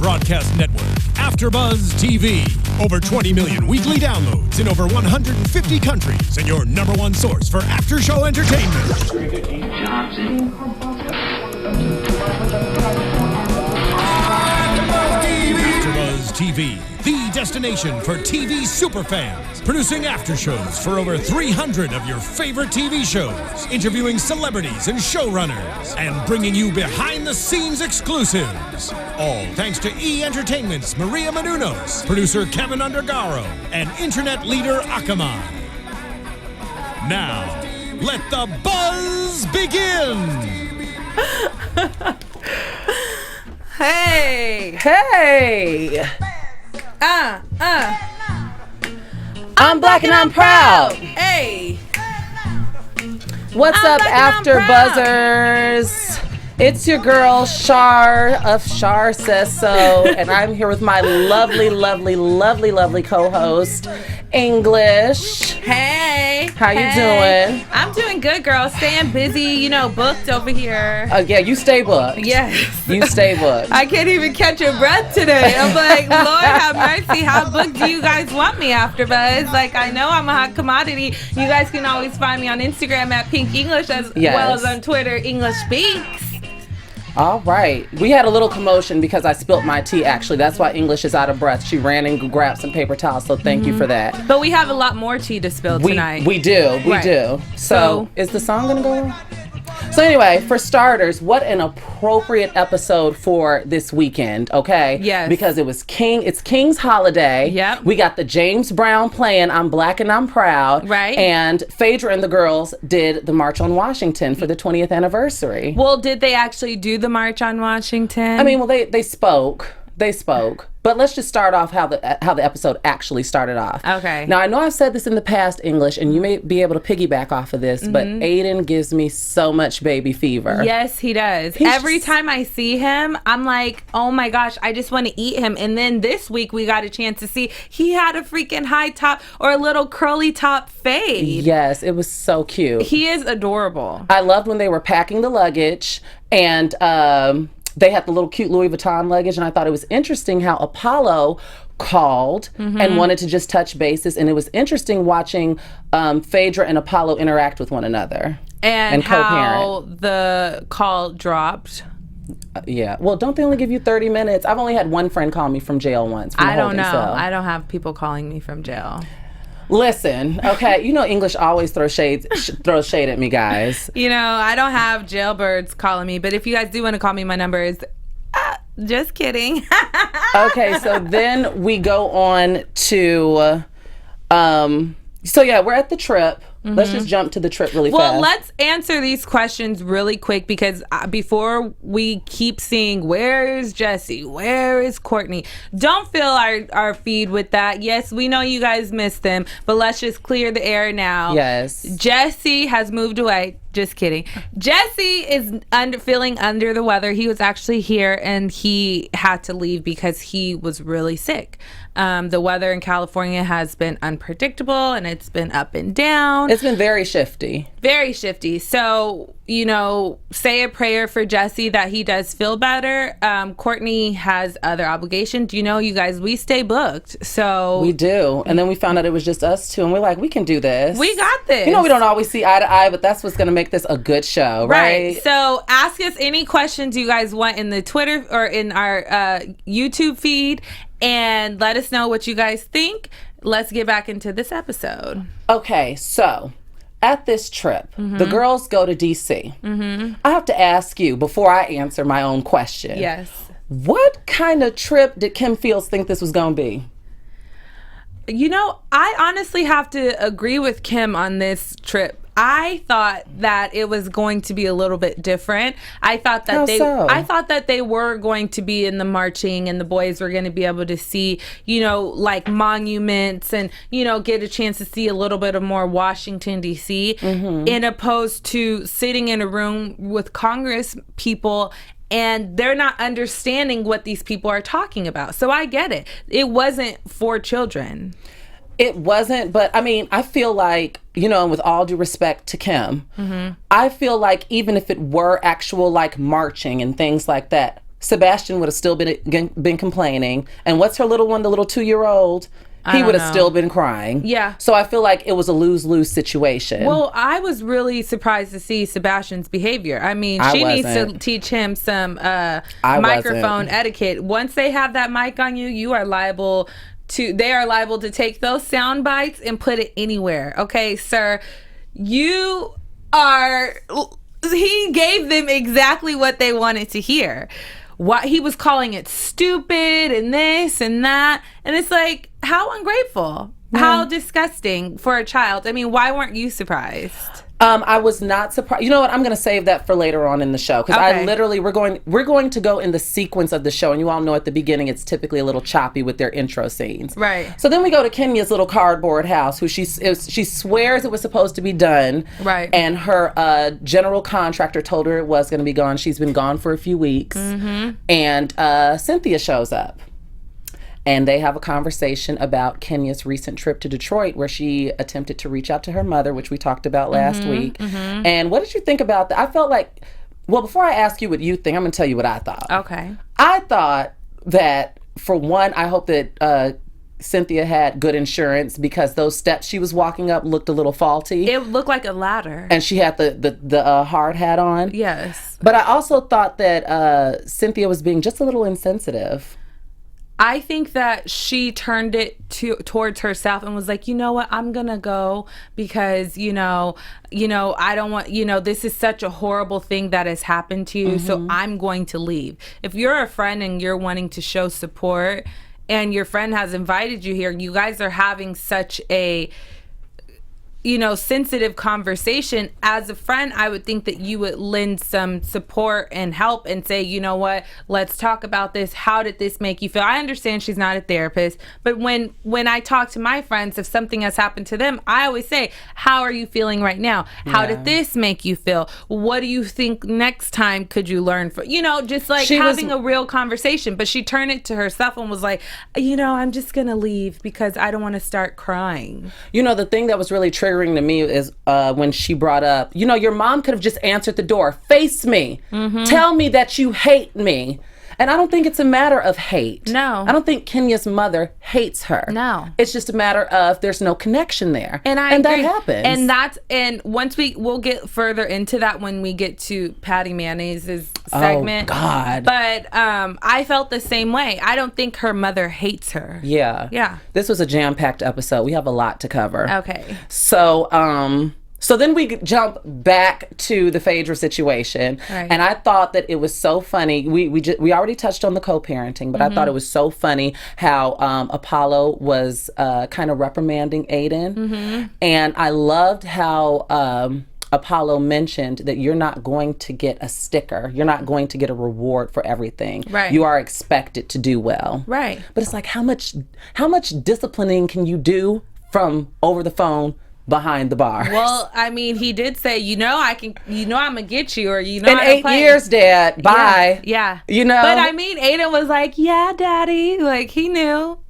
broadcast network, AFTERBUZZ TV. Over 20 million weekly downloads in over 150 countries, and your number one source for after-show entertainment. AFTERBUZZ TV, the destination for TV superfans, producing after shows for over 300 of your favorite TV shows, interviewing celebrities and showrunners, and bringing you behind-the-scenes exclusives. All thanks to E! Entertainment's Maria Menounos, producer Kevin Undergaro, and internet leader Akamai. Now, let the buzz begin! Hey! Hey! I'm black and I'm proud. Hey! What's I'm up, black and I'm After Buzzers? It's your girl, Shar of Shar Says So, and I'm here with my lovely, lovely, lovely, lovely co-host, English. Hey! How you doing? I'm doing good, girl. Staying busy, booked over here. Yeah, you stay booked. Yes. You stay booked. I can't even catch a breath today. I'm like, Lord have mercy. How booked do you guys want me, AfterBuzz? Like, I know I'm a hot commodity. You guys can always find me on Instagram at Pink English as well as on Twitter, English Speaks. All right. We had a little commotion because I spilt my tea, actually. That's why English is out of breath. She ran and grabbed some paper towels, so thank you for that. But we have a lot more tea to spill tonight. We do. We do. So, is the song going to go on? So anyway, for starters, what an appropriate episode for this weekend, okay? Yes. Because it's King's holiday. Yep. We got the James Brown playing I'm Black and I'm Proud. Right. And Phaedra and the girls did the March on Washington for the 20th anniversary. Well, did they actually do the March on Washington? I mean, well, they spoke. They spoke. But let's just start off how the episode actually started off. Okay. Now, I know I've said this in the past, English, and you may be able to piggyback off of this, but Aiden gives me so much baby fever. Yes, he does. Every time I see him, I'm like, oh my gosh, I just want to eat him. And then this week we got a chance to see he had a freaking high top or a little curly top fade. Yes, it was so cute. He is adorable. I loved when they were packing the luggage and they had the little cute Louis Vuitton luggage, and I thought it was interesting how Apollo called and wanted to just touch bases, and it was interesting watching Phaedra and Apollo interact with one another and co-parent. How the call dropped. Yeah. Well, don't they only give you 30 minutes? I've only had one friend call me from jail once. I don't know. I don't have people calling me from jail. Listen, okay, English always throws shade at me, guys. I don't have jailbirds calling me, but if you guys do want to call me, my number is just kidding. Okay, so then we go on to we're at the trip. Let's just jump to the trip really fast. Well, let's answer these questions really quick because before we keep seeing where is Jesse, where is Courtney, don't fill our feed with that. Yes, we know you guys missed them, but let's just clear the air now. Yes. Jesse has moved away. Just kidding. Jesse is feeling under the weather. He was actually here and he had to leave because he was really sick. The weather in California has been unpredictable and it's been up and down. It's been very shifty. Very shifty. So, say a prayer for Jesse that he does feel better. Courtney has other obligations. You guys, we stay booked. So we do. And then we found out it was just us two and we're like, we can do this. We got this. We don't always see eye to eye, but that's what's going to make this a good show, right? So ask us any questions you guys want in the Twitter or in our YouTube feed and let us know what you guys think. Let's get back into this episode. Okay, so at this trip, the girls go to D.C. I have to ask you before I answer my own question. Yes. What kind of trip did Kim Fields think this was going to be? I honestly have to agree with Kim on this trip. I thought that it was going to be a little bit different. I thought that they were going to be in the marching and the boys were going to be able to see, like monuments and, get a chance to see a little bit of more Washington, D.C. In opposed to sitting in a room with Congress people and they're not understanding what these people are talking about. So I get it. It wasn't for children. It wasn't, but I mean, I feel like, with all due respect to Kim, I feel like even if it were actual like marching and things like that, Sebastian would have still been complaining. And what's her little one, the little 2-year-old? He would have still been crying. Yeah. So I feel like it was a lose-lose situation. Well, I was really surprised to see Sebastian's behavior. I mean, she needs to teach him some microphone etiquette. Once they have that mic on you, they are liable to take those sound bites and put it anywhere. Okay, sir. He gave them exactly what they wanted to hear. What he was calling it stupid and this and that. And it's like, how ungrateful, how disgusting for a child. I mean, why weren't you surprised? I was not surprised. You know what? I'm going to save that for later on in the show because I literally we're going to go in the sequence of the show, and you all know at the beginning it's typically a little choppy with their intro scenes. Right. So then we go to Kenya's little cardboard house, who she swears it was supposed to be done. Right. And her general contractor told her it was going to be gone. She's been gone for a few weeks, and Cynthia shows up. And they have a conversation about Kenya's recent trip to Detroit, where she attempted to reach out to her mother, which we talked about last week. And what did you think about that? I felt like, well, before I ask you what you think, I'm going to tell you what I thought. Okay. I thought that, for one, I hope that Cynthia had good insurance, because those steps she was walking up looked a little faulty. It looked like a ladder. And she had the hard hat on. Yes. But I also thought that Cynthia was being just a little insensitive. I think that she turned it towards herself and was like, you know what, I'm gonna go because I don't want, this is such a horrible thing that has happened to you, so I'm going to leave. If you're a friend and you're wanting to show support and your friend has invited you here, you guys are having such a sensitive conversation. As a friend, I would think that you would lend some support and help and say, you know what, let's talk about this. How did this make you feel? I understand she's not a therapist, but when I talk to my friends, if something has happened to them, I always say, how are you feeling right now? How did this make you feel? What do you think next time could you learn from? Just like having a real conversation. But she turned it to herself and was like, I'm just gonna leave because I don't want to start crying. The thing that was really triggering to me is when she brought up, your mom could have just answered the door. Face me. Tell me that you hate me. And I don't think it's a matter of hate. No. I don't think Kenya's mother hates her. No. It's just a matter of there's no connection there. And that happens. And once we'll get further into that when we get to Patty Mayonnaise's segment. Oh, God. But I felt the same way. I don't think her mother hates her. Yeah. Yeah. This was a jam-packed episode. We have a lot to cover. Okay. So then we jump back to the Phaedra situation, and I thought that it was so funny. We already touched on the co-parenting, but I thought it was so funny how Apollo was kind of reprimanding Aiden, and I loved how Apollo mentioned that you're not going to get a sticker, you're not going to get a reward for everything. Right. You are expected to do well. Right. But it's like, how much disciplining can you do from over the phone behind the bar? Well, I mean, he did say, I'm gonna get you, or in 8 years, Dad. Bye. Yeah. But I mean, Aiden was like, yeah, Daddy. Like, he knew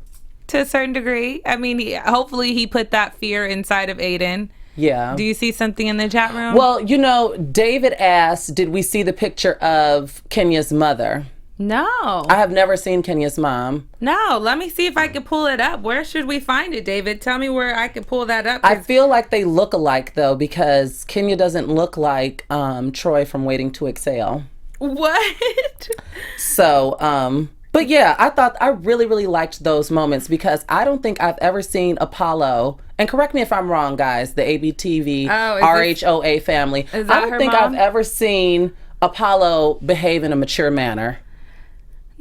to a certain degree. I mean, hopefully he put that fear inside of Aiden. Yeah. Do you see something in the chat room? Well, David asked, did we see the picture of Kenya's mother? No. I have never seen Kenya's mom. No. Let me see if I can pull it up. Where should we find it, David? Tell me where I can pull that up. I feel like they look alike, though, because Kenya doesn't look like Troy from Waiting to Exhale. What? So, but yeah, I really, really liked those moments, because I don't think I've ever seen Apollo, and correct me if I'm wrong, guys, the ABTV, RHOA family. I don't think I've ever seen Apollo behave in a mature manner.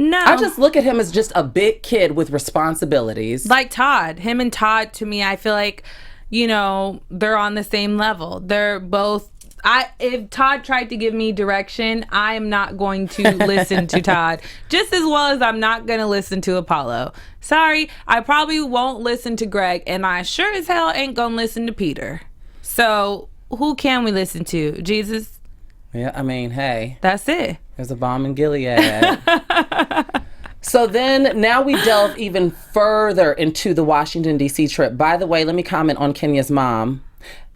No. I just look at him as just a big kid with responsibilities. Like Todd. Him and Todd, to me, I feel like, they're on the same level. They're both... If Todd tried to give me direction, I am not going to listen to Todd. Just as well as I'm not going to listen to Apollo. Sorry, I probably won't listen to Greg, and I sure as hell ain't going to listen to Peter. So, who can we listen to? Jesus? Yeah, I mean, hey. That's it. There's a bomb in Gilead. So then, now we delve even further into the Washington, D.C. trip. By the way, let me comment on Kenya's mom.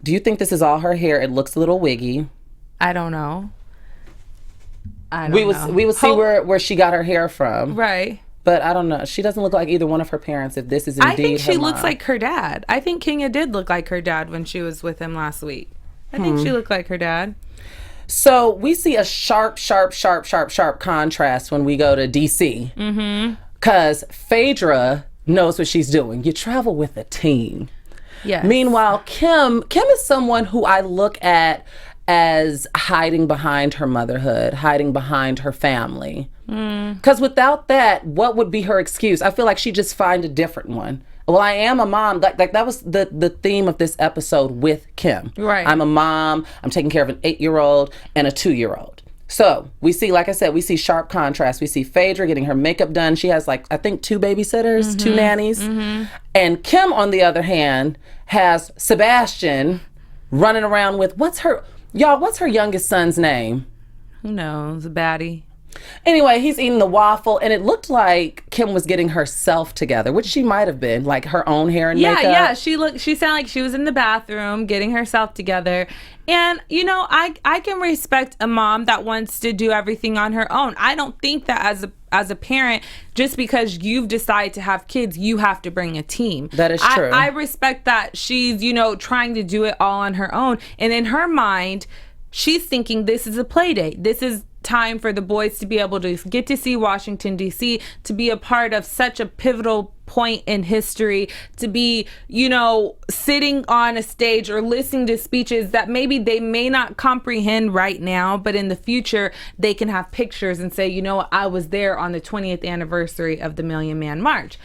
Do you think this is all her hair? It looks a little wiggy. I don't know. I don't know. We would see where she got her hair from. Right. But I don't know. She doesn't look like either one of her parents if this is indeed her mom. I think she looks like her dad. I think Kenya did look like her dad when she was with him last week. I think she looked like her dad. So we see a sharp contrast when we go to D.C. Because Phaedra knows what she's doing. You travel with a team. Yes. Meanwhile, Kim is someone who I look at as hiding behind her motherhood, hiding behind her family. Because without that, what would be her excuse? I feel like she'd just find a different one. Well, I am a mom. Like that was the theme of this episode with Kim. Right. I'm a mom. I'm taking care of an 8-year-old and a 2-year-old. So we see, like I said, we see sharp contrast. We see Phaedra getting her makeup done. She has, like, I think 2 babysitters, 2 nannies. And Kim, on the other hand, has Sebastian running around with, what's her youngest son's name? Who knows? A baddie. Anyway, he's eating the waffle, and it looked like Kim was getting herself together, which she might have been, like her own hair and makeup. Yeah. She sounded like she was in the bathroom getting herself together. And, you know, I can respect a mom that wants to do everything on her own. I don't think that as a parent, just because you've decided to have kids, you have to bring a team. That is true. I respect that she's, you know, trying to do it all on her own. And in her mind, she's thinking this is a play date. This is time for the boys to be able to get to see Washington, D.C., to be a part of such a pivotal point in history, to be, you know, sitting on a stage or listening to speeches that maybe they may not comprehend right now, but in the future they can have pictures and say, you know, I was there on the 20th anniversary of the Million Man March.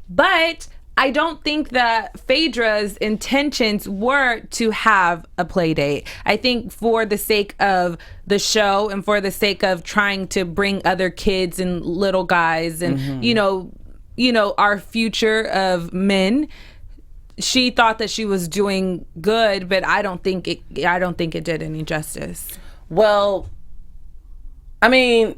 But I don't think that Phaedra's intentions were to have a play date. I think for the sake of the show and for the sake of trying to bring other kids and little guys and, you know, our future of men, she thought that she was doing good, but I don't think it did any justice. Well, I mean,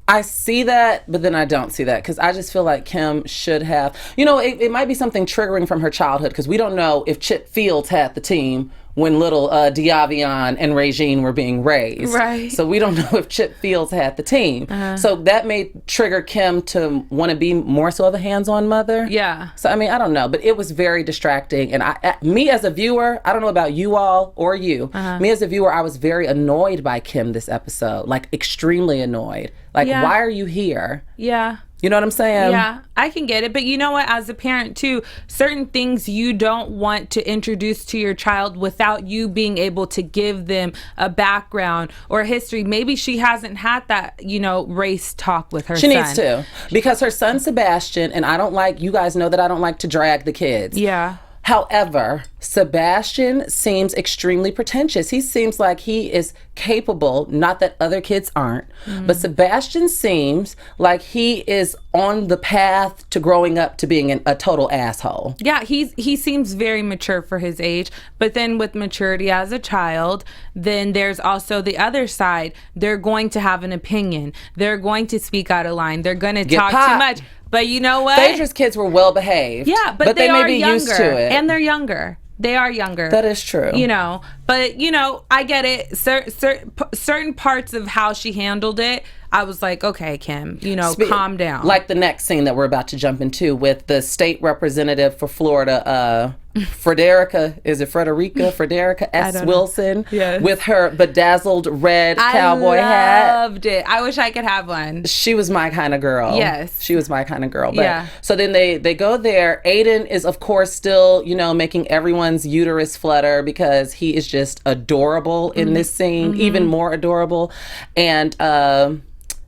I see that, but then I don't see that, because I just feel like Kim should have, you know, it might be something triggering from her childhood, because we don't know if Chip Fields had the team when little Diavion and Regine were being raised. Right. So we don't know if Chip Fields had the team. So that may trigger Kim to want to be more so of a hands-on mother. Yeah. So, I mean, I don't know, but it was very distracting. And me as a viewer, I don't know about you all or you, me as a viewer, I was very annoyed by Kim this episode, like extremely annoyed. Like, why are you here? Yeah. You know what I'm saying? Yeah, I can get it. But you know what? As a parent, too, certain things you don't want to introduce to your child without you being able to give them a background or a history. Maybe she hasn't had that, you know, race talk with her son. She needs to. Because her son, Sebastian, and you guys know that I don't like to drag the kids. Yeah. However, Sebastian seems extremely pretentious. He seems like he is capable, not that other kids aren't, but Sebastian seems like he is on the path to growing up to being a total asshole. Yeah, he seems very mature for his age, but then with maturity as a child, then there's also the other side. They're going to have an opinion. They're going to speak out of line. They're going to talk too much. But you know what? Phaedra's kids were well behaved. Yeah, but they are may be younger, used to it. and they're younger. They are younger. That is true. You know, but you know, I get it. Certain parts of how she handled it, I was like, okay, Kim, you know, calm down. Like the next scene that we're about to jump into with the state representative for Florida, Frederica S. Wilson, yes, with her bedazzled red cowboy hat. I loved it. I wish I could have one. She was my kind of girl. Yes. She was my kind of girl. But, yeah. So then they go there. Aiden is, of course, still, you know, making everyone's uterus flutter because he is just adorable in this scene, even more adorable. And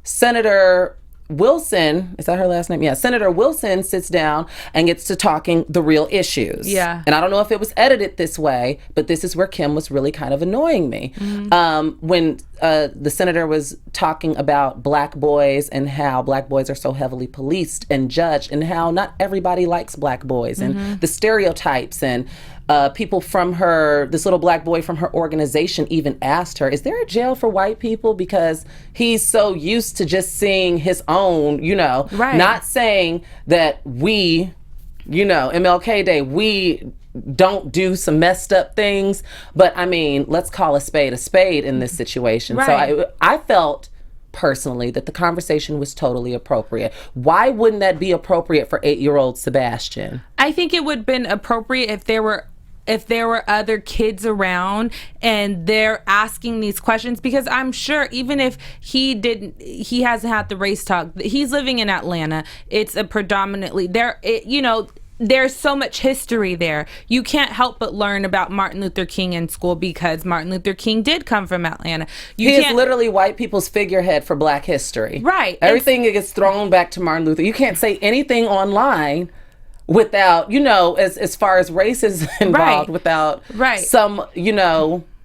Senator Wilson, is that her last name? Yeah. Senator Wilson sits down and gets to talking the real issues. Yeah. And I don't know if it was edited this way, but this is where Kim was really kind of annoying me. When the senator was talking about black boys and how black boys are so heavily policed and judged and how not everybody likes black boys and the stereotypes, and people from this little black boy from her organization even asked her, is there a jail for white people? Because he's so used to just seeing his own, you know, not saying that we, you know, MLK Day, we don't do some messed up things, but I mean, let's call a spade in this situation. So I felt personally that the conversation was totally appropriate. Why wouldn't that be appropriate for 8-year-old Sebastian? I think it would have been appropriate if there were other kids around and they're asking these questions, because I'm sure even if he hasn't had the race talk, he's living in Atlanta. It's a predominantly there's so much history there. You can't help but learn about Martin Luther King in school because Martin Luther King did come from Atlanta. He is literally white people's figurehead for Black history. Right. Everything gets thrown back to Martin Luther. You can't say anything online without, as far as race is involved, without some,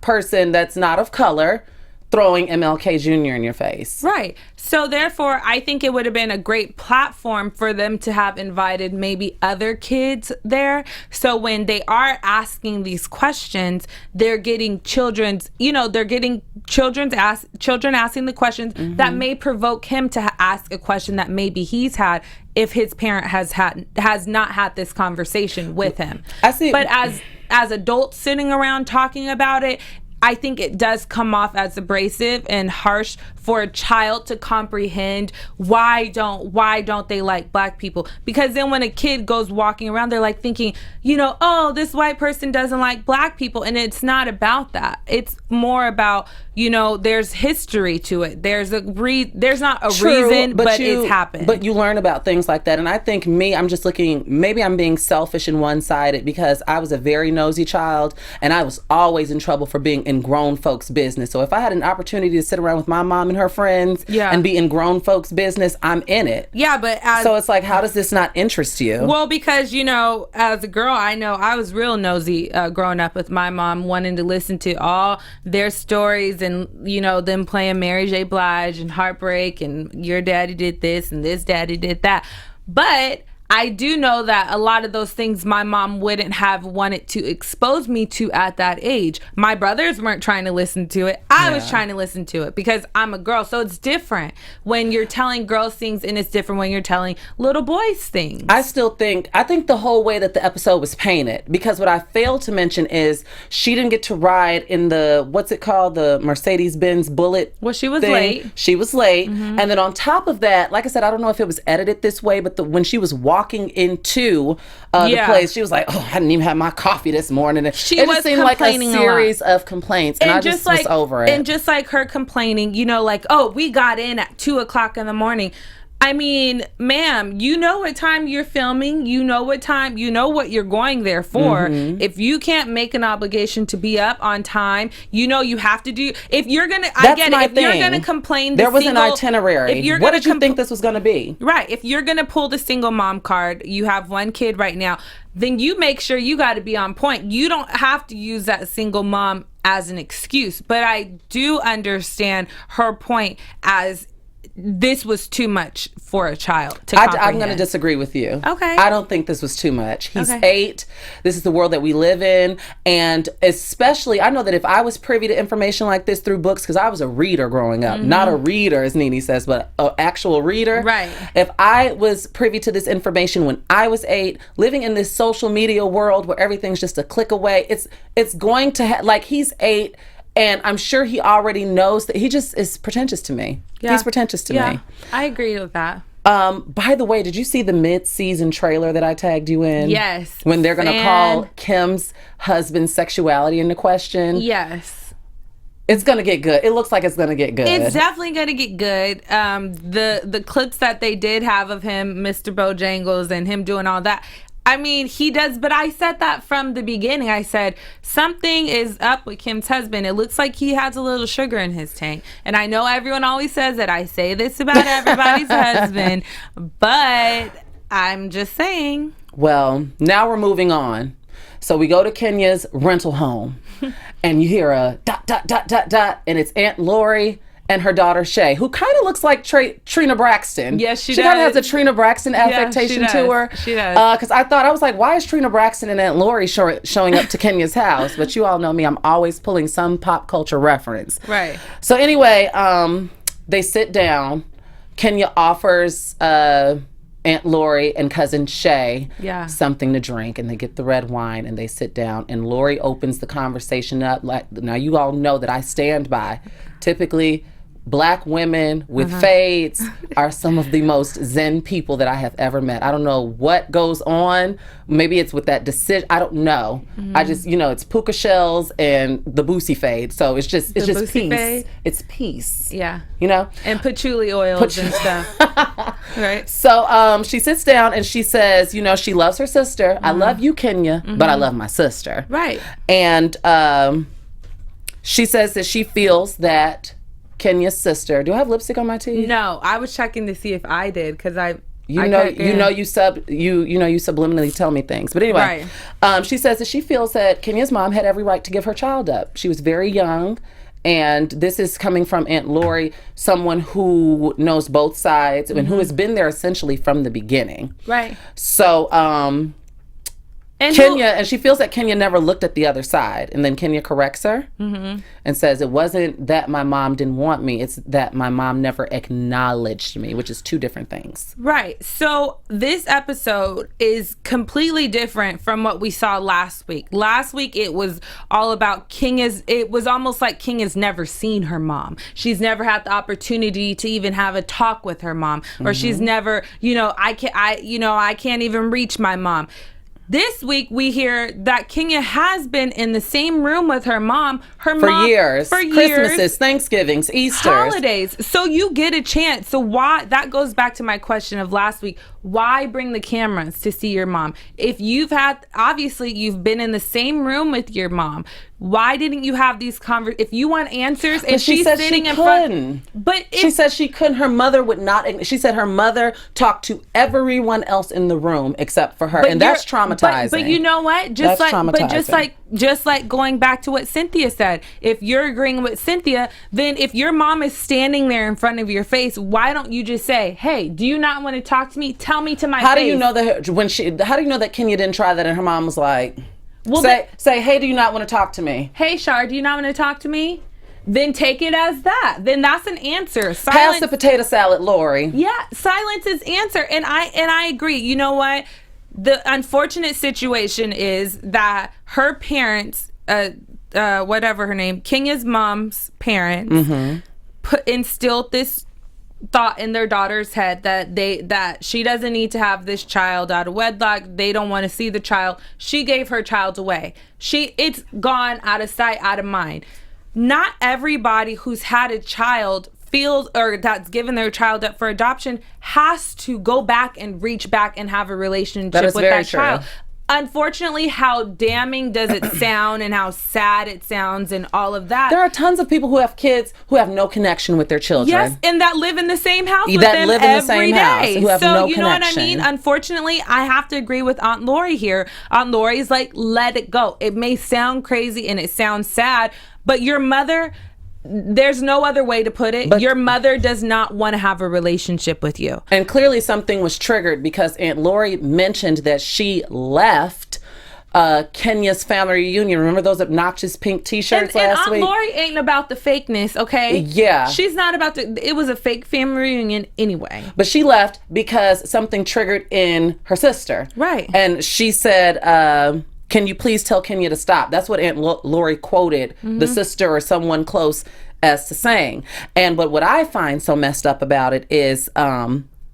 person that's not of color throwing MLK Jr. in your face. Right. So therefore, I think it would have been a great platform for them to have invited maybe other kids there. So when they are asking these questions, they're getting children asking the questions that may provoke him to ask a question that maybe he's had if his parent has not had this conversation with him. I see. But as adults sitting around talking about it, I think it does come off as abrasive and harsh for a child to comprehend why don't they like Black people. Because then when a kid goes walking around, they're like thinking, oh, this white person doesn't like Black people. And it's not about that. It's more about, there's history to it. There's not a reason, but it's happened. But you learn about things like that. And I think I'm just looking, maybe I'm being selfish and one-sided because I was a very nosy child and I was always in trouble for being in grown folks' business. So if I had an opportunity to sit around with my mom and her friends and be in grown folks' business, I'm in it. Yeah, but so it's like, how does this not interest you? Well, because, as a girl, I know I was real nosy growing up with my mom, wanting to listen to all their stories and, them playing Mary J. Blige and Heartbreak and your daddy did this and this daddy did that. But I do know that a lot of those things my mom wouldn't have wanted to expose me to at that age. My brothers weren't trying to listen to it. I was trying to listen to it because I'm a girl. So it's different when you're telling girls things and it's different when you're telling little boys things. I think the whole way that the episode was painted, because what I failed to mention is she didn't get to ride in the, what's it called? The Mercedes-Benz Bullet. Well, she was thing. late. She was late. And then on top of that, like I said, I don't know if it was edited this way, but when she was walking into the place, she was like, oh, I didn't even have my coffee this morning. And she it was just seemed like a series of complaints, and I just was over it. And just like her complaining, oh, we got in at 2:00 in the morning. I mean, ma'am, you know what time you're filming. You know what you're going there for. If you can't make an obligation to be up on time, you have to do. If you're gonna, you're gonna complain. There was an itinerary. What did you think this was gonna be? Right. If you're gonna pull the single mom card, you have one kid right now, then you make sure you got to be on point. You don't have to use that single mom as an excuse. But I do understand her point as this was too much for a child to comprehend. I'm going to disagree with you. Okay. I don't think this was too much. He's 8. This is the world that we live in. And especially, I know that if I was privy to information like this through books, because I was a reader growing up, not a reader, as Nene says, but an actual reader. Right. If I was privy to this information when I was 8, living in this social media world where everything's just a click away, it's going to, like, he's 8. And I'm sure he already knows that he just is pretentious to me. Yeah. He's pretentious to me. I agree with that. By the way, did you see the mid-season trailer that I tagged you in? Yes. When they're going to call Kim's husband's sexuality into question? Yes. It's going to get good. It looks like it's going to get good. It's definitely going to get good. The clips that they did have of him, Mr. Bojangles, and him doing all that, I mean, he does, but I said that from the beginning. I said, something is up with Kim's husband. It looks like he has a little sugar in his tank. And I know everyone always says that I say this about everybody's husband, but I'm just saying. Well, now we're moving on. So we go to Kenya's rental home, and you hear a ... and it's Aunt Lori and her daughter Shay, who kind of looks like Trina Braxton. Yes, she does. She kind of has a Trina Braxton affectation to her. She does. Because I was like, why is Trina Braxton and Aunt Lori showing up to Kenya's house? But you all know me, I'm always pulling some pop culture reference. Right. So anyway, they sit down. Kenya offers Aunt Lori and cousin Shay something to drink, and they get the red wine and they sit down, and Lori opens the conversation up. Now you all know that I stand by typically Black women with fades are some of the most zen people that I have ever met. I don't know what goes on. Maybe it's with that decision. I don't know. I just, it's puka shells and the boosie fade. So it's just peace. Fade? It's peace. Yeah. And patchouli oils and stuff. Right. So she sits down and she says, she loves her sister. I love you, Kenya, but I love my sister. Right. And she says that she feels that Kenya's sister. Do I have lipstick on my teeth? No, I was checking to see if I did because you subliminally tell me things. But anyway, she says that she feels that Kenya's mom had every right to give her child up. She was very young, and this is coming from Aunt Lori, someone who knows both sides and who has been there essentially from the beginning. Right. So, and she feels that Kenya never looked at the other side, and then Kenya corrects her and says it wasn't that my mom didn't want me, it's that my mom never acknowledged me, which is two different things. Right. So this episode is completely different from what we saw last week. Last week it was all about it was almost like Kenya's never seen her mom. She's never had the opportunity to even have a talk with her mom, or she's never, I can't even reach my mom. This week, we hear that Kenya has been in the same room with her mom. For years. Christmases, Thanksgivings, Easters. Holidays. So you get a chance. So why? That goes back to my question of last week. Why bring the cameras to see your mom? If obviously you've been in the same room with your mom. Why didn't you have these conversations? If you want answers, and she's sitting in front. But she said she couldn't. Her mother would not. She said her mother talked to everyone else in the room except for her, and that's traumatizing. But you know what? Just like going back to what Cynthia said. If you're agreeing with Cynthia, then if your mom is standing there in front of your face, why don't you just say, "Hey, do you not want to talk to me? Tell me to my face." How do you know that How do you know that Kenya didn't try that, and her mom was like, say, "Hey, do you not want to talk to me? Hey, Shar, do you not want to talk to me?" Then take it as that. Then that's an answer. Pass the potato salad, Lori. Yeah, silence is answer, and I agree. You know what? The unfortunate situation is that her parents, whatever her name, Kenya's mom's parents, instilled this thought in their daughter's head that she doesn't need to have this child out of wedlock. They don't want to see the child. She gave her child away. It's gone out of sight, out of mind. Not everybody who's had a child feels, or that's given their child up for adoption, has to go back and reach back and have a relationship with that child. Unfortunately, how damning does it sound, and how sad it sounds, and all of that. There are tons of people who have kids who have no connection with their children. Yes, and that live in the same house with them every day. Who have no you connection. know what I mean? Unfortunately, I have to agree with Aunt Lori here. Aunt Lori's like, let it go. It may sound crazy and it sounds sad, but your mother, there's no other way to put it. But your mother does not want to have a relationship with you. And clearly something was triggered because Aunt Lori mentioned that she left Kenya's family reunion. Remember those obnoxious pink t-shirts last week? Aunt Lori ain't about the fakeness, okay? Yeah. She's not about it was a fake family reunion anyway. But she left because something triggered in her sister. Right. And she said, can you please tell Kenya to stop? That's what Aunt Lori quoted the sister or someone close as to saying. And but what I find so messed up about it is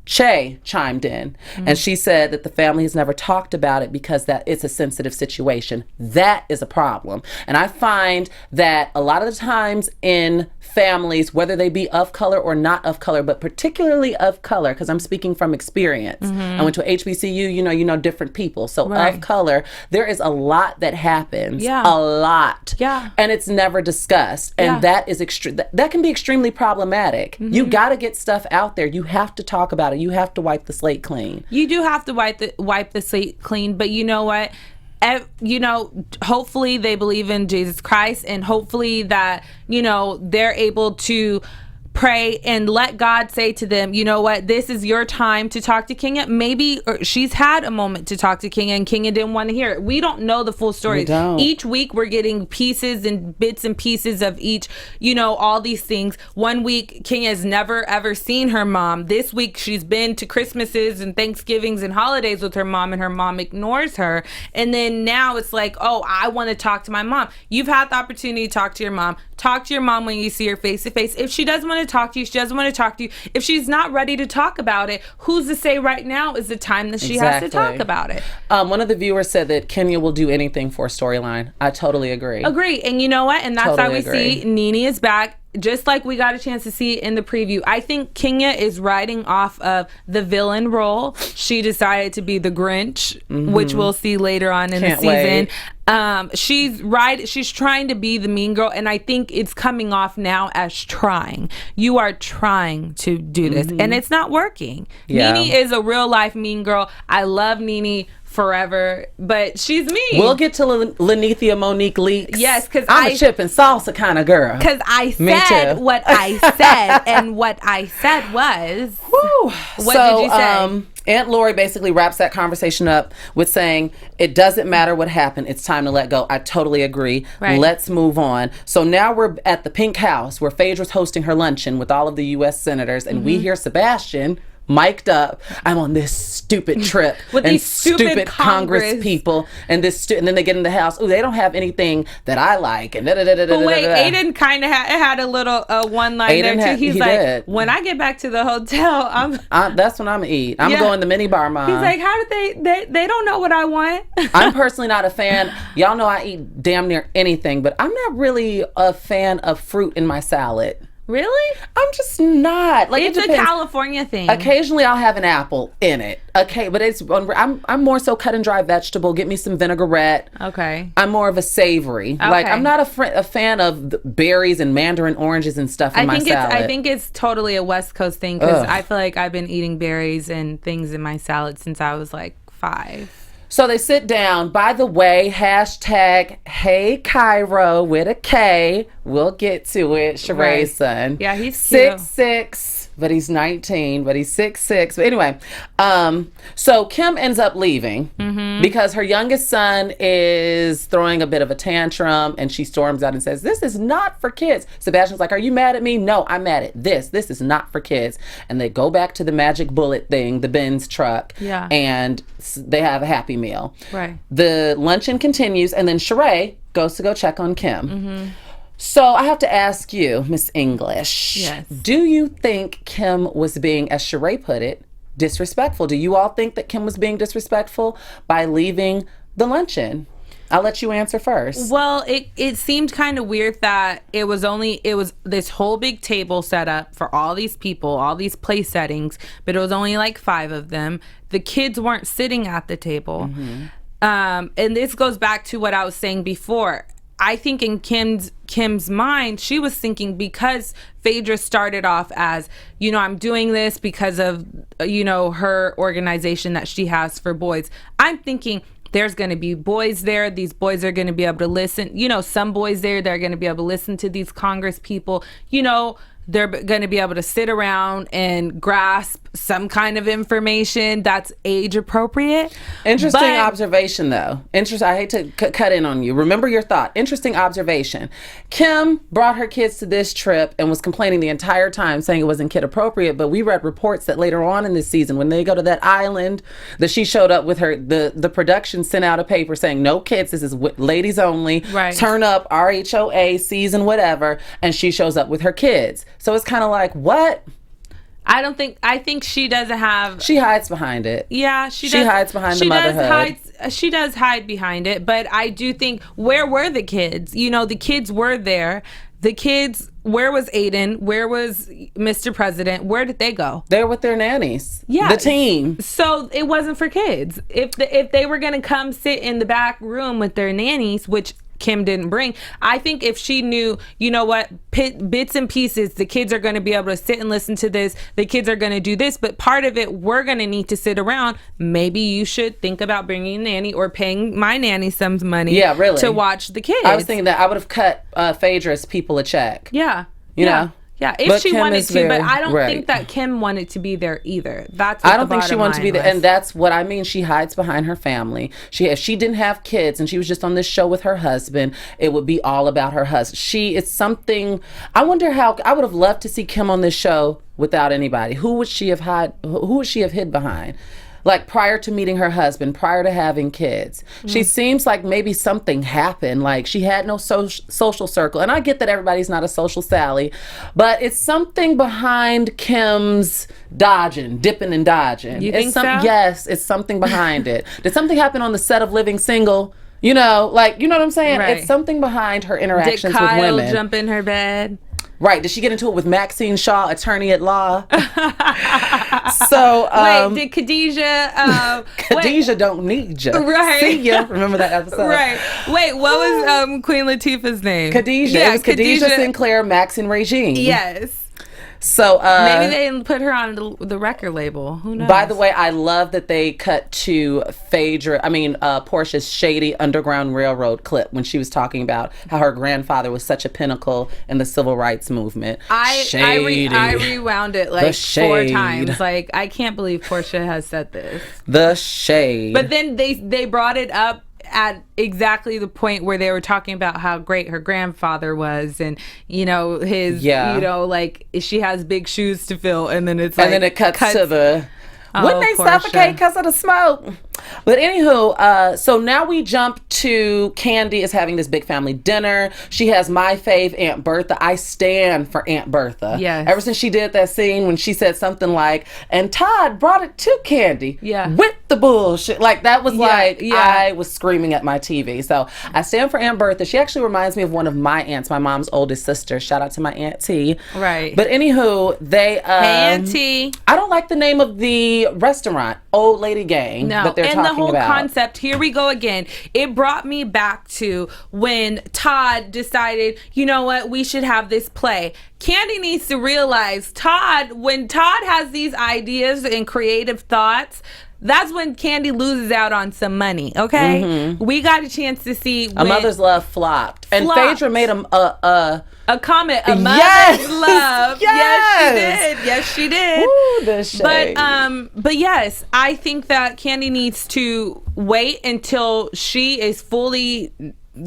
Che chimed in and she said that the family has never talked about it because that it's a sensitive situation. That is a problem. And I find that a lot of the times in families, whether they be of color or not of color, but particularly of color, because I'm speaking from experience. I went to a HBCU, you know different people. So of color, there is a lot that happens. Yeah. A lot. Yeah. And it's never discussed. And that is that can be extremely problematic. You got to get stuff out there. You have to talk about it. You have to wipe the slate clean. You do have to wipe the slate clean, but you know what? Hopefully they believe in Jesus Christ, and hopefully that, they're able to pray and let God say to them, you know what, this is your time to talk to Kenya. Maybe she's had a moment to talk to Kenya and Kenya didn't want to hear it. We don't know the full story. Each week we're getting pieces and bits and pieces of each, all these things. One week Kenya's never ever seen her mom. This week she's been to Christmases and Thanksgivings and holidays with her mom, and her mom ignores her. And then now it's like, oh, I want to talk to my mom. You've had the opportunity to talk to your mom. Talk to your mom when you see her face to face. If she doesn't want to to talk to you. She doesn't want to talk to you. If she's not ready to talk about it, who's to say right now is the time that she has to talk about it? One of the viewers said that Kenya will do anything for a storyline. I totally agree. And you know what? And that's Totally why we agree. see Nene is back. Just like we got a chance to see in the preview. I think Kenya is riding off of the villain role. She decided to be the Grinch, which we'll see later on in the season. She's trying to be the mean girl, and I think it's coming off now as trying. You are trying to do this, and it's not working. Yeah. Nene is a real life mean girl. I love Nene forever, but she's mean. We'll get to Lenethia Monique Leaks. Yes, because I'm a chip and salsa kind of girl. Because I said what I said, and what I said was. Whew. What did you say? Aunt Lori basically wraps that conversation up with saying, it doesn't matter what happened. It's time to let go. I totally agree. Right. Let's move on. So now we're at the Pink House where Phaedra's hosting her luncheon with all of the U.S. senators, and we hear Sebastian mic'd up. I'm on this stupid trip with and these stupid Congress people and and then they get in the house. Oh, they don't have anything that I like. And But wait, Aiden kind of had a little one line there too. He's like, did. When I get back to the hotel, that's when I'm gonna eat. I'm going to mini bar, Mom. He's like, how did they don't know what I want. I'm personally not a fan. Y'all know I eat damn near anything, but I'm not really a fan of fruit in my salad. Really? I'm just not. Like, it's a California thing. Occasionally I'll have an apple in it. Okay, but I'm more so cut and dry vegetable. Get me some vinaigrette. Okay. I'm more of a savory. Okay. Like, I'm not a fan of the berries and mandarin oranges and stuff in my salad. I think it's totally a West Coast thing, because I feel like I've been eating berries and things in my salad since I was like 5. So they sit down. By the way, hashtag Hey Cairo with a K. We'll get to it. Sheree's son. Yeah, he's cute. 6'6", but he's 19, but he's 6'6". But anyway, so Kim ends up leaving because her youngest son is throwing a bit of a tantrum, and she storms out and says, "This is not for kids." Sebastian's like, "Are you mad at me?" "No, I'm mad at this. This is not for kids." And they go back to the magic bullet thing, the Benz truck, and they have a happy meal. Right. The luncheon continues, and then Sheree goes to go check on Kim. So I have to ask you, Miss English. Yes. Do you think Kim was being, as Sheree put it, disrespectful? Do you all think that Kim was being disrespectful by leaving the luncheon? I'll let you answer first. Well, it seemed kind of weird that it was this whole big table set up for all these people, all these place settings, but it was only like 5 of them. The kids weren't sitting at the table. And this goes back to what I was saying before. I think in Kim's mind, she was thinking, because Phaedra started off as, I'm doing this because of, her organization that she has for boys. I'm thinking there's going to be boys there. These boys are going to be able to listen. Some boys there, they're going to be able to listen to these Congress people. They're going to be able to sit around and grasp some kind of information that's age appropriate. Interesting observation, though. I hate to cut in on you. Remember your thought. Interesting observation. Kim brought her kids to this trip and was complaining the entire time, saying it wasn't kid appropriate. But we read reports that later on in this season, when they go to that island, that she showed up with her. The production sent out a paper saying no kids. This is ladies only. Right. Turn up RHOA season whatever, and she shows up with her kids. So it's kind of like, what? I think she doesn't have. She hides behind it. Yeah, she hides behind the motherhood. She does hide behind it, but I do think, where were the kids? The kids were there. The kids, where was Aiden? Where was Mr. President? Where did they go? They're with their nannies. Yeah. The team. So it wasn't for kids. If they were going to come sit in the back room with their nannies, which Kim didn't bring, I think if she knew, bits and pieces, the kids are going to be able to sit and listen to this, the kids are going to do this, but part of it, we're going to need to sit around. Maybe you should think about bringing a nanny or paying my nanny some money to watch the kids. I was thinking that I would have cut Phaedra's people a check. Yeah. You know? Yeah, if she wanted to, but I don't think that Kim wanted to be there either. I don't think she wanted to be there, and that's what I mean. She hides behind her family. If she didn't have kids and she was just on this show with her husband, it would be all about her husband. It's something. I wonder how. I would have loved to see Kim on this show without anybody. Who would she have hid behind? like prior to meeting her husband, prior to having kids. She seems like maybe something happened. Like she had no social circle. And I get that everybody's not a social Sally, but it's something behind Kim's dipping and dodging. You think so? Yes, it's something behind it. Did something happen on the set of Living Single? You know, like, you know what I'm saying? Right. It's something behind her interactions with women. Did Kyle jump in her bed? Right. Did she get into it with Maxine Shaw, attorney at law? So wait, did Khadijah? Khadijah don't need you. Right. See ya. Remember that episode? Right. Wait, what was Queen Latifah's name? Khadijah. Yeah, it was Khadijah Sinclair, Maxine Regine. Yes. So maybe they didn't put her on the record label. Who knows? By the way, I love that they cut to Portia's shady Underground Railroad clip when she was talking about how her grandfather was such a pinnacle in the civil rights movement. I rewound it like 4 times. Like, I can't believe Portia has said this. The shade. But then they brought it up at exactly the point where they were talking about how great her grandfather was, and like she has big shoes to fill, and then it's like, and then it cuts to the wouldn't they Portia suffocate because of the smoke? But anywho, so now we jump to Kandi is having this big family dinner. She has my fave, Aunt Bertha. I stand for Aunt Bertha. Yes. Ever since she did that scene when she said something like, and Todd brought it to Kandi. Yeah. With the bullshit. Like, that was I was screaming at my TV. So I stand for Aunt Bertha. She actually reminds me of one of my aunts, my mom's oldest sister. Shout out to my Aunt T. Right. But anywho, they... hey, Aunt T. I don't like the name of the restaurant, Old Lady Gang. No, that they're and the talking whole about. concept, here we go again. It brought me back to when Todd decided, you know what, we should have this play. Kandi needs to realize when Todd has these ideas and creative thoughts, that's when Kandi loses out on some money, okay? Mm-hmm. We got a chance to see A Mother's Love flopped. And Phaedra made a comment, A Mother's Love. Yes. Yes, she did. Ooh, the shade. But yes, I think that Kandi needs to wait until she is fully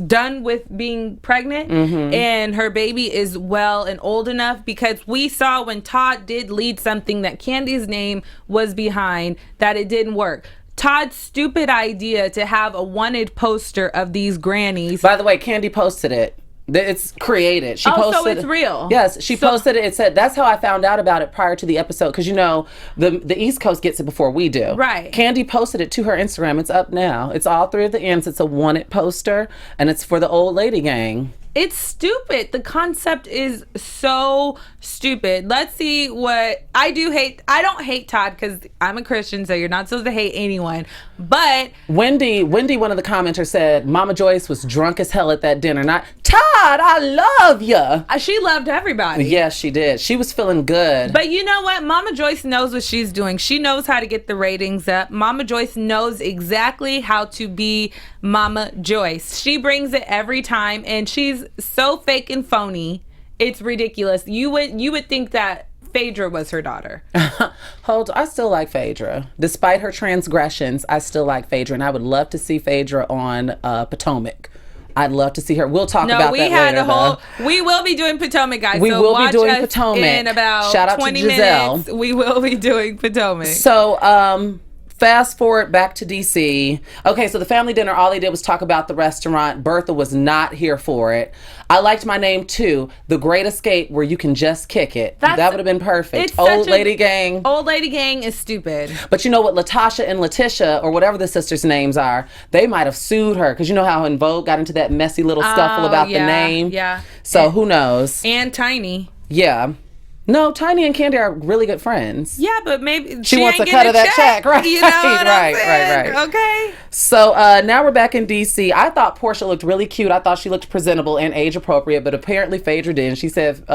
done with being pregnant and her baby is well and old enough, because we saw when Todd did lead something that Candy's name was behind, that it didn't work. Todd's stupid idea to have a wanted poster of these grannies. By the way, Kandi posted it. It's created. She posted. So it's real. Yes, she posted it. It said, that's how I found out about it prior to the episode, because the East Coast gets it before we do. Right. Kandi posted it to her Instagram. It's up now. It's all 3 of the ends. It's a wanted poster, and it's for the Old Lady Gang. It's stupid. The concept is so stupid. Let's see what I do hate. I don't hate Todd because I'm a Christian, so you're not supposed to hate anyone. But Wendy, one of the commenters said, Mama Joyce was drunk as hell at that dinner. Not Todd, I love ya. She loved everybody. Yes, she did. She was feeling good. But you know what? Mama Joyce knows what she's doing. She knows how to get the ratings up. Mama Joyce knows exactly how to be Mama Joyce. She brings it every time, and she's so fake and phony. It's ridiculous. You would think that Phaedra was her daughter. I still like Phaedra. Despite her transgressions, I still like Phaedra, and I would love to see Phaedra on Potomac. I'd love to see her. We'll talk about that later. We will be doing Potomac, guys. We will be doing us Potomac in about Shout out 20 to Giselle. minutes. We will be doing Potomac. So, fast forward back to DC. Okay, so the family dinner, all they did was talk about the restaurant. Bertha was not here for it. I liked my name too, The Great Escape, where you can just kick it. That would have been perfect. Old Lady Gang. Old Lady Gang is stupid. But you know what, Latasha and Letitia, or whatever the sisters' names are, they might have sued her, because you know how In Vogue got into that messy little scuffle about the name? Yeah. So who knows? And Tiny. Yeah. No, Tiny and Kandi are really good friends. Yeah, but maybe she wants a cut of that check, right? You know what I'm saying? Right. Okay. So now we're back in DC. I thought Portia looked really cute. I thought she looked presentable and age appropriate, but apparently Phaedra didn't. She said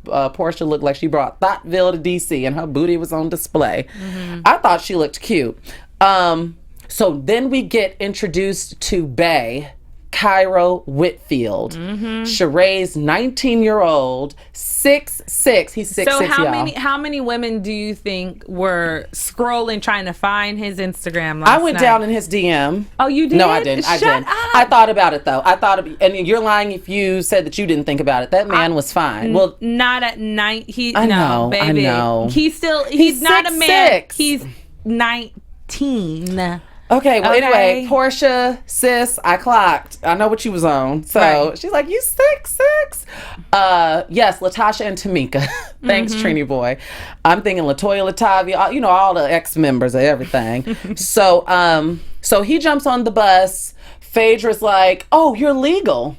Portia looked like she brought Thoughttville to DC and her booty was on display. Mm-hmm. I thought she looked cute. So then we get introduced to Bae Cairo Whitfield, Sheree's 19-year-old, 6'6". He's 6'6", so y'all. how many women do you think were scrolling trying to find his Instagram last I went night? down in his DM. Oh, you did? No, I didn't. Shut up. I thought about it though. And you're lying if you said that you didn't think about it. That man was fine. Well, not at night. I know. Baby. I know. He's not a man. 6'6". He's 19. 15. Okay, well, anyway, Portia, sis, I clocked. I know what you was on. So she's like, you 6'6". Yes, Latasha and Tamika. Thanks, Trini boy. I'm thinking LaToya, Latavia, you know, all the ex-members of everything. So he jumps on the bus. Phaedra's like, oh, you're legal.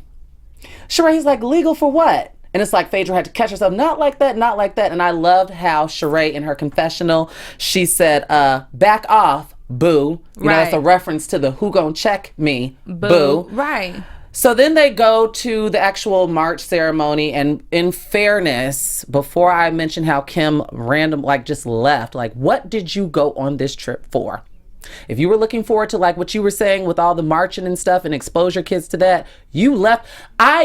Sheree's like, legal for what? And it's like Phaedra had to catch herself, not like that, not like that. And I loved how Sheree in her confessional, she said, back off, boo. You know, that's a reference to the who gon' check me, boo. Right. So then they go to the actual March ceremony, and in fairness, before I mention how Kim just left, like, what did you go on this trip for? If you were looking forward to like what you were saying with all the marching and stuff and expose your kids to that, you left.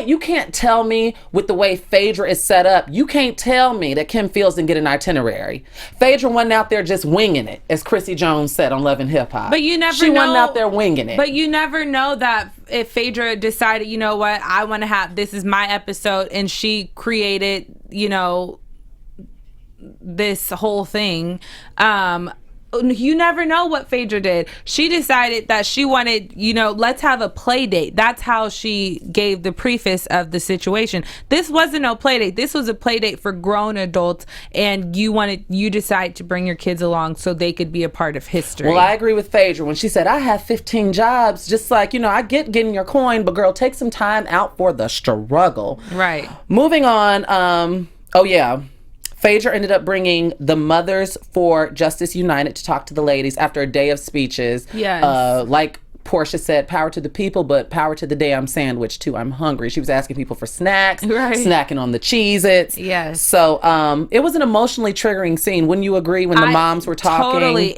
You can't tell me with the way Phaedra is set up, you can't tell me that Kim Fields didn't get an itinerary. Phaedra wasn't out there just winging it, as Chrissy Jones said on Love and Hip Hop. But you never She wasn't out there winging it. But you never know that if Phaedra decided, you know what, I want to have, this is my episode, and she created, you know, this whole thing. You never know what Phaedra did. She decided that she wanted, you know, let's have a play date. That's how she gave the preface of the situation. This wasn't no play date. This was a play date for grown adults, and you decide to bring your kids along so they could be a part of history. Well, I agree with Phaedra when she said, I have 15 jobs. Just like, you know, I get getting your coin, but girl, take some time out for the struggle. Right. Moving on. Phaedra ended up bringing the Mothers for Justice United to talk to the ladies after a day of speeches. Yes. Like Portia said, power to the people, but power to the damn sandwich too. I'm hungry. She was asking people for snacks, snacking on the Cheez-Its. Yes. So it was an emotionally triggering scene. Wouldn't you agree when the moms were talking? Totally.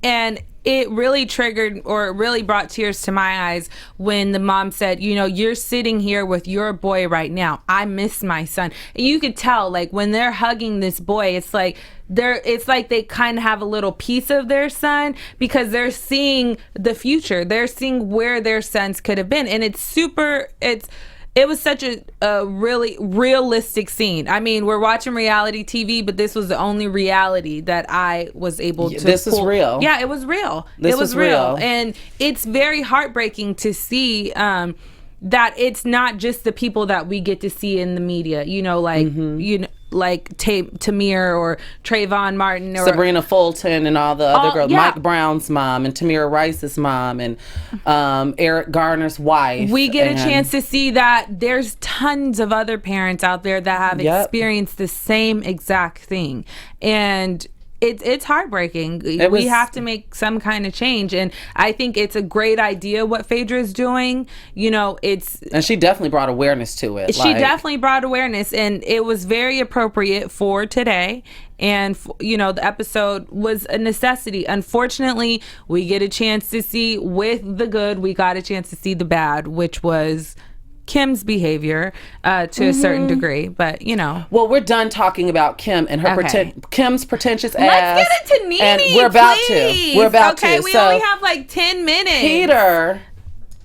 And it really triggered, or it really brought tears to my eyes when the mom said, you know, you're sitting here with your boy right now. I miss my son. And you could tell, like, when they're hugging this boy, it's like they kind of have a little piece of their son, because they're seeing the future. They're seeing where their sons could have been. And it was such a really realistic scene. I mean, we're watching reality TV, but this was the only reality that I was able to This is real. Yeah, it was real. This was real. And it's very heartbreaking to see that it's not just the people that we get to see in the media. You know, like, you know, like Tamir or Trayvon Martin or Sabrina Fulton and all the other girls, Mike Brown's mom and Tamira Rice's mom and Eric Garner's wife. We get a chance to see that there's tons of other parents out there that have experienced the same exact thing, and it's heartbreaking. We have to make some kind of change, and I think it's a great idea what Phaedra is doing. You know, and she definitely brought awareness to it. She definitely brought awareness, and it was very appropriate for today. And you know, the episode was a necessity. Unfortunately, we get a chance to see with the good, we got a chance to see the bad, which was Kim's behavior to a certain degree, but you know. Well, we're done talking about Kim and her Kim's pretentious ass. Let's get into Nene, and we're about to. We're about to. Okay, we only have like 10 minutes. Peter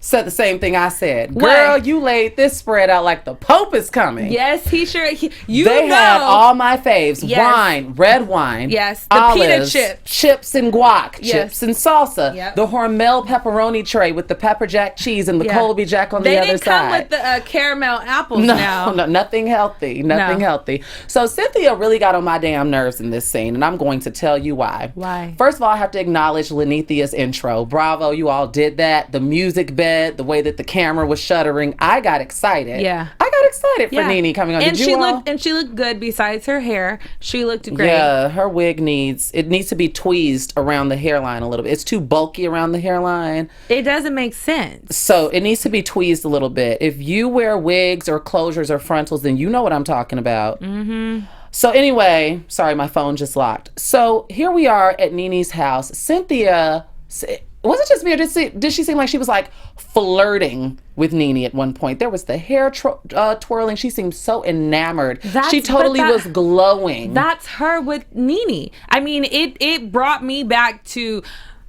said the same thing I said. Girl, you laid this spread out like the Pope is coming. Yes, he sure. They had all my faves. Yes. Wine, red wine. Yes, the olives, pita chips. Chips and guac. Yes. Chips and salsa. Yep. The Hormel pepperoni tray with the pepper jack cheese and the Colby Jack on the other side. They didn't come with the caramel apples now. No, nothing healthy. Nothing healthy. So Cynthia really got on my damn nerves in this scene, and I'm going to tell you why. Why? First of all, I have to acknowledge Lenithia's intro. Bravo, you all did that. The music bed, the way that the camera was shuddering, I got excited. Yeah, I got excited for Nene coming on. And she looked good. Besides her hair, she looked great. Yeah, her wig needs to be tweezed around the hairline a little bit. It's too bulky around the hairline. It doesn't make sense. So it needs to be tweezed a little bit. If you wear wigs or closures or frontals, then you know what I'm talking about. Mm-hmm. So anyway, sorry, my phone just locked. So here we are at Nene's house. Cynthia, was it just me, or did she seem like she was like flirting with Nene at one point? There was the hair twirling. She seemed so enamored. She totally was glowing. That's her with Nene. I mean, it brought me back to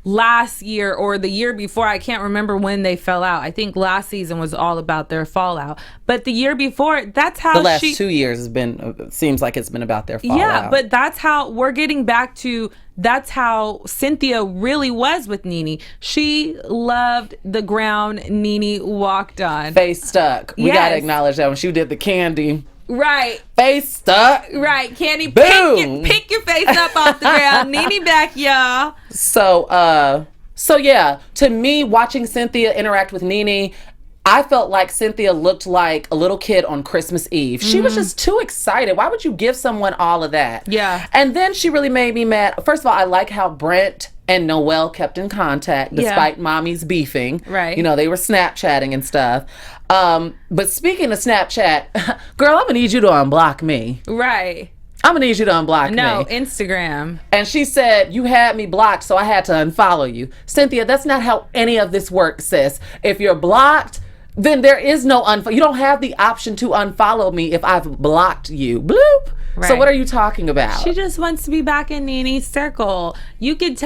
last year or the year before, I can't remember when they fell out. I think last season was all about their fallout. But the year before, that's how the last 2 years has been, seems like it's been about their fallout. Yeah, but that's how we're getting back to, that's how Cynthia really was with NeNe. She loved the ground NeNe walked on. Face stuck. We gotta acknowledge that when she did the candy. Right. Face stuck. Right. Candy, boom. pick your face up off the ground. NeNe back, y'all. So yeah, to me, watching Cynthia interact with NeNe, I felt like Cynthia looked like a little kid on Christmas Eve. She was just too excited. Why would you give someone all of that? Yeah. And then she really made me mad. First of all, I like how Brent and Noelle kept in contact despite mommy's beefing. Right. You know, they were Snapchatting and stuff. But speaking of Snapchat, girl, I'm gonna need you to unblock me. Right. I'm gonna need you to unblock me. No, Instagram. And she said, you had me blocked, so I had to unfollow you. Cynthia, that's not how any of this works, sis. If you're blocked, then there is no unfollow. You don't have the option to unfollow me if I've blocked you. Bloop. Right. So what are you talking about? She just wants to be back in NeNe's circle. You could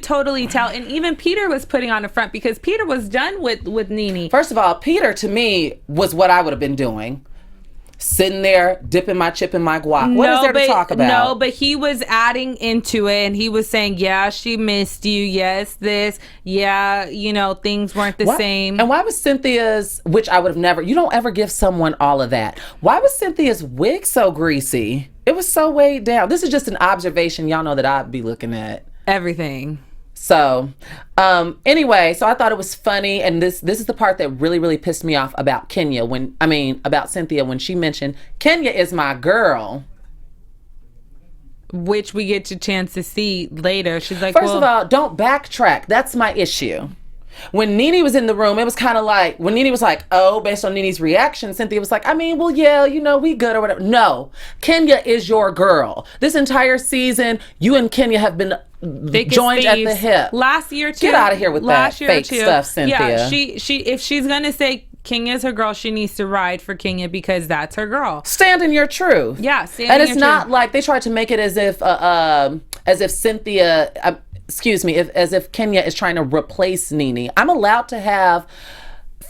totally tell. And even Peter was putting on the front because Peter was done with NeNe. First of all, Peter to me was what I would have been doing. Sitting there, dipping my chip in my guac. What is there to talk about? No, but he was adding into it, and he was saying, yeah, she missed you. Yes, this. Yeah, you know, things weren't the same. And why was Cynthia's, which I would have never, you don't ever give someone all of that. Why was Cynthia's wig so greasy? It was so weighed down. This is just an observation y'all know that I'd be looking at. Everything. So, anyway, so I thought it was funny, and this is the part that really, really pissed me off about about Cynthia when she mentioned, Kenya is my girl. Which we get a chance to see later. She's like, First of all, don't backtrack. That's my issue. When NeNe was in the room, it was kind of like, when NeNe was like, oh, based on NeNe's reaction, Cynthia was like, well, yeah, you know, we good or whatever. No, Kenya is your girl. This entire season, you and Kenya have been joined at the hip. Last year, too. Get out of here with that fake stuff, Cynthia. Yeah, she if she's going to say Kenya's her girl, she needs to ride for Kenya because that's her girl. Stand in your truth. Yeah, stand in your truth. And it's not like they tried to make it as if Cynthia... as if Kenya is trying to replace NeNe. I'm allowed to have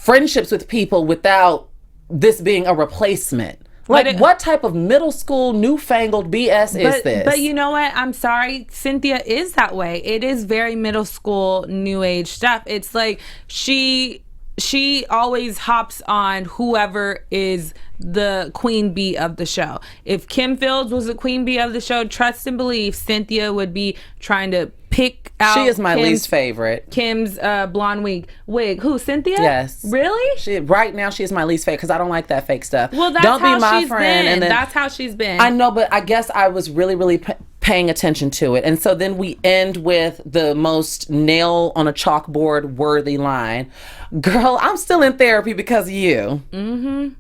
friendships with people without this being a replacement. Like, what type of middle school newfangled BS is this? But you know what? I'm sorry. Cynthia is that way. It is very middle school, new age stuff. It's like she always hops on whoever is the queen bee of the show. If Kim Fields was the queen bee of the show, trust and believe Cynthia would be trying to pick out. She is my least favorite. Kim's blonde wig. Who, Cynthia? Yes. Really? Right now she is my least favorite because I don't like that fake stuff. Well, that's how she's been. And that's how she's been. I know, but I guess I was really, really paying attention to it. And so then we end with the most nail on a chalkboard worthy line. Girl, I'm still in therapy because of you. Mm-hmm.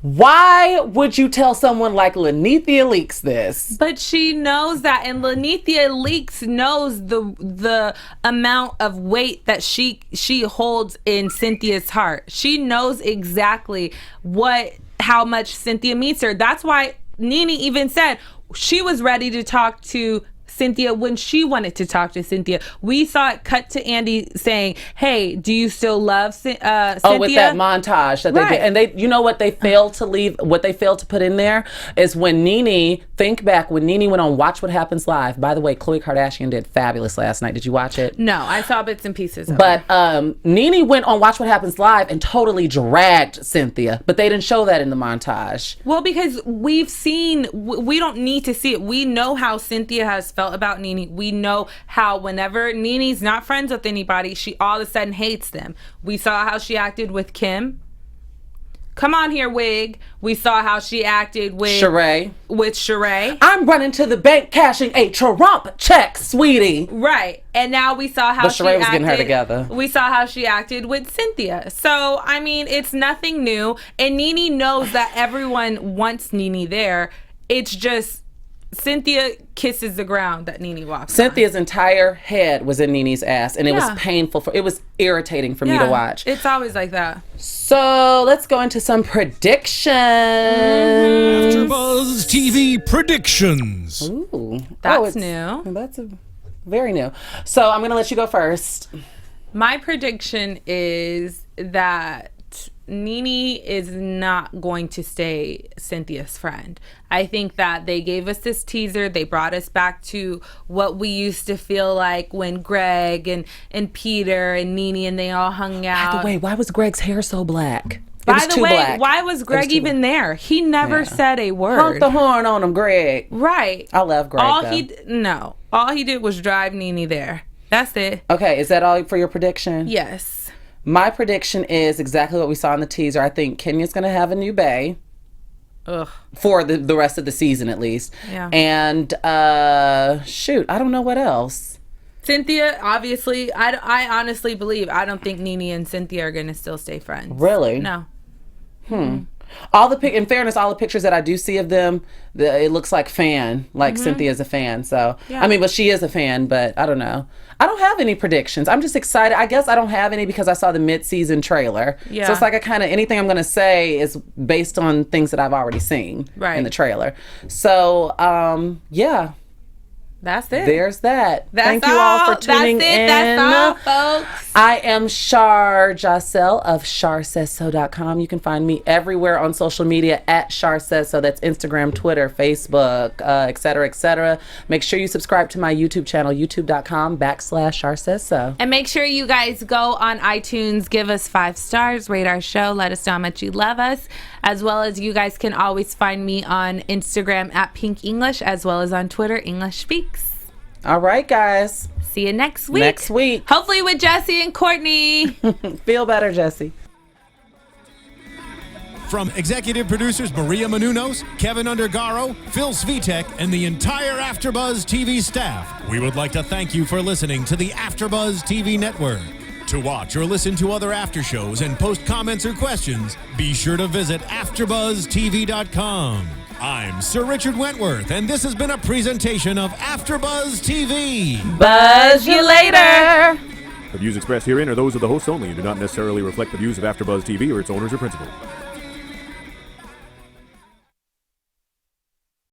Why would you tell someone like Lanithia Leaks this? But she knows that, and Lanithia Leaks knows the amount of weight that she holds in Cynthia's heart. She knows exactly how much Cynthia means her. That's why NeNe even said she was ready to talk to Cynthia when she wanted to talk to Cynthia. We saw it cut to Andy saying, hey, do you still love Cynthia? Oh, with that montage that they did. And they, you know what they failed to put in there is when NeNe went on Watch What Happens Live. By the way, Khloe Kardashian did fabulous last night. Did you watch it? No, I saw bits and pieces of it. But NeNe went on Watch What Happens Live and totally dragged Cynthia. But they didn't show that in the montage. Well, because we don't need to see it. We know how Cynthia has felt about NeNe. We know how whenever NeNe's not friends with anybody, she all of a sudden hates them. We saw how she acted with Kim. Come on here, wig. We saw how she acted with Sheree. I'm running to the bank cashing a Trump check, sweetie. Right. And now we saw how Sheree was getting her together. We saw how she acted with Cynthia. So, I mean, it's nothing new. And NeNe knows that everyone wants NeNe there. It's just Cynthia kisses the ground that NeNe walks Cynthia's entire head was in NeNe's ass, and it was painful. It was irritating for me to watch. It's always like that. So let's go into some predictions. AfterBuzz TV predictions. Ooh, that's new. Very new. So I'm going to let you go first. My prediction is that Nene is not going to stay Cynthia's friend. I think that they gave us this teaser. They brought us back to what we used to feel like when Greg and Peter and Nene and they all hung out. By the way, why was Greg's hair so black? By the way, why was Greg even there? He never said a word. Honk the horn on him, Greg. Right. I love Greg, all he did was drive Nene there. That's it. Okay, is that all for your prediction? Yes. My prediction is exactly what we saw in the teaser. I think Kenya's going to have a new bae. Ugh. For the rest of the season, at least. Yeah. And, I don't know what else. Cynthia, obviously, I honestly believe, I don't think Nene and Cynthia are going to still stay friends. Really? No. In fairness, all the pictures that I do see of them, it looks like Cynthia's a fan. So, yeah. I mean, but she is a fan, but I don't know. I don't have any predictions. I'm just excited. I guess I don't have any because I saw the mid-season trailer. Yeah. So it's like anything I'm going to say is based on things that I've already seen in the trailer. So, yeah. That's it. There's that. That's Thank you all for tuning in. That's all, folks. I am Shar Jossell of SharSaysSo.com. You can find me everywhere on social media at Shar Says So. That's Instagram, Twitter, Facebook, et cetera, et cetera. Make sure you subscribe to my YouTube channel, youtube.com/Shar Says So. And make sure you guys go on iTunes, give us 5 stars, rate our show, let us know how much you love us, as well as you guys can always find me on Instagram at Pink English, as well as on Twitter, English Speaks. All right, guys. See you next week. Hopefully with Jesse and Courtney. Feel better, Jesse. From executive producers Maria Menounos, Kevin Undergaro, Phil Svitek, and the entire AfterBuzz TV staff, we would like to thank you for listening to the AfterBuzz TV network. To watch or listen to other after shows and post comments or questions, be sure to visit AfterBuzzTV.com. I'm Sir Richard Wentworth, and this has been a presentation of AfterBuzz TV. Buzz you later. The views expressed herein are those of the hosts only and do not necessarily reflect the views of AfterBuzz TV or its owners or principals.